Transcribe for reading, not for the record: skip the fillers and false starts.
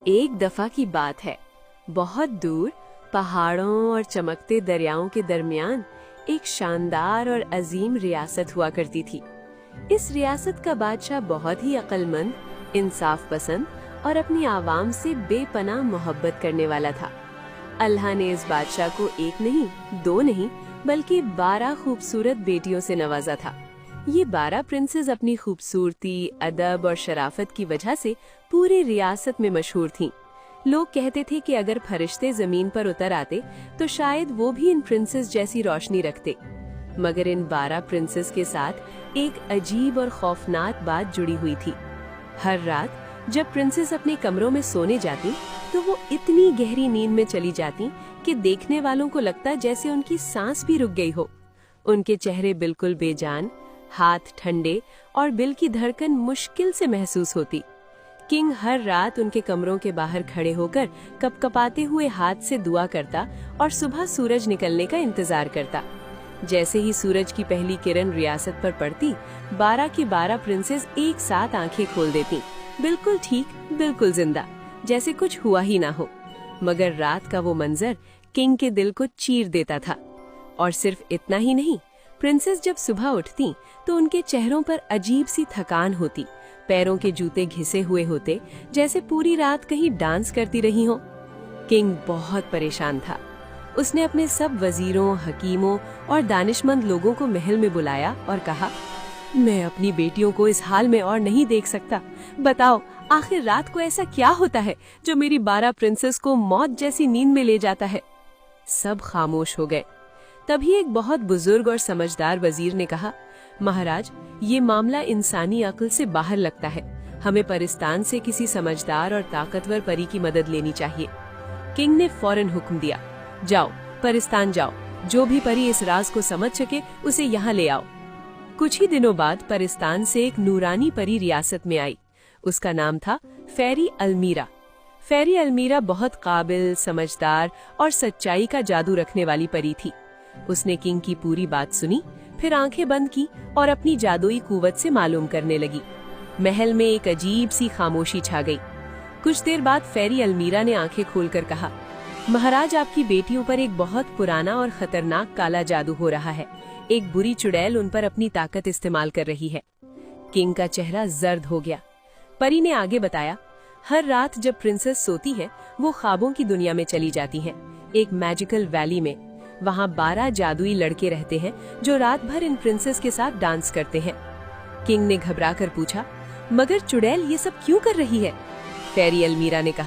एक दफा की बात है, बहुत दूर पहाड़ों और चमकते दरियाओं के दरमियान एक शानदार और अजीम रियासत हुआ करती थी। इस रियासत का बादशाह बहुत ही अक्लमंद, इंसाफ पसंद और अपनी आवाम से बेपनाह मोहब्बत करने वाला था। अल्लाह ने इस बादशाह को एक नहीं, दो नहीं, बल्कि 12 खूबसूरत बेटियों से नवाजा था। ये 12 प्रिंसेस अपनी खूबसूरती, अदब और शराफत की वजह से पूरी रियासत में मशहूर थीं। लोग कहते थे कि अगर फरिश्ते जमीन पर उतर आते तो शायद वो भी इन प्रिंसेस जैसी रोशनी रखते। मगर इन 12 प्रिंसेस के साथ एक अजीब और खौफनाक बात जुड़ी हुई थी। हर रात जब प्रिंसेस अपने कमरों में सोने जाती तो वो इतनी गहरी नींद में चली जाती कि देखने वालों को लगता जैसे उनकी सांस भी रुक गई हो। उनके चेहरे बिल्कुल बेजान, हाथ ठंडे और दिल की धड़कन मुश्किल से महसूस होती। किंग हर रात उनके कमरों के बाहर खड़े होकर कपकपाते हुए हाथ से दुआ करता और सुबह सूरज निकलने का इंतजार करता। जैसे ही सूरज की पहली किरण रियासत पर पड़ती, 12 की 12 प्रिंसेस एक साथ आंखें खोल देती, बिल्कुल ठीक, बिल्कुल जिंदा, जैसे कुछ हुआ ही ना हो। मगर रात का वो मंजर किंग के दिल को चीर देता था। और सिर्फ इतना ही नहीं, प्रिंसेस जब सुबह उठती तो उनके चेहरों पर अजीब सी थकान होती, पैरों के जूते घिसे हुए होते, जैसे पूरी रात कहीं डांस करती रही हो। किंग बहुत परेशान था। उसने अपने सब वजीरों, हकीमों और दानिशमंद लोगों को महल में बुलाया और कहा, मैं अपनी बेटियों को इस हाल में और नहीं देख सकता। बताओ, आखिर रात को ऐसा क्या होता है जो मेरी 12 प्रिंसेस को मौत जैसी नींद में ले जाता है। सब खामोश हो गए। तभी एक बहुत बुजुर्ग और समझदार वजीर ने कहा, महाराज, ये मामला इंसानी अक्ल से बाहर लगता है। हमें परिस्तान से किसी समझदार और ताकतवर परी की मदद लेनी चाहिए। किंग ने फौरन हुक्म दिया, जाओ, परिस्तान जाओ, जो भी परी इस राज को समझ सके उसे यहाँ ले आओ। कुछ ही दिनों बाद परिस्तान से एक नूरानी परी रियासत में आई। उसका नाम था फेरी अलमीरा। फेरी अलमीरा बहुत काबिल, समझदार और सच्चाई का जादू रखने वाली परी थी। उसने किंग की पूरी बात सुनी, फिर आंखें बंद की और अपनी जादुई कुव्वत से मालूम करने लगी। महल में एक अजीब सी खामोशी छा गई। कुछ देर बाद फेरी अलमीरा ने आंखें खोलकर कहा, महाराज, आपकी बेटियों पर एक बहुत पुराना और खतरनाक काला जादू हो रहा है। एक बुरी चुड़ैल उन पर अपनी ताकत इस्तेमाल कर रही है। किंग का चेहरा जर्द हो गया। परी ने आगे बताया, हर रात जब प्रिंसेस सोती है वो ख्वाबों की दुनिया में चली जाती हैं, एक मैजिकल वैली में। वहाँ 12 जादुई लड़के रहते हैं जो रात भर इन प्रिंसेस के साथ डांस करते हैं। किंग ने घबराकर पूछा, मगर चुड़ैल ये सब क्यों कर रही है? फेरी अलमीरा ने कहा,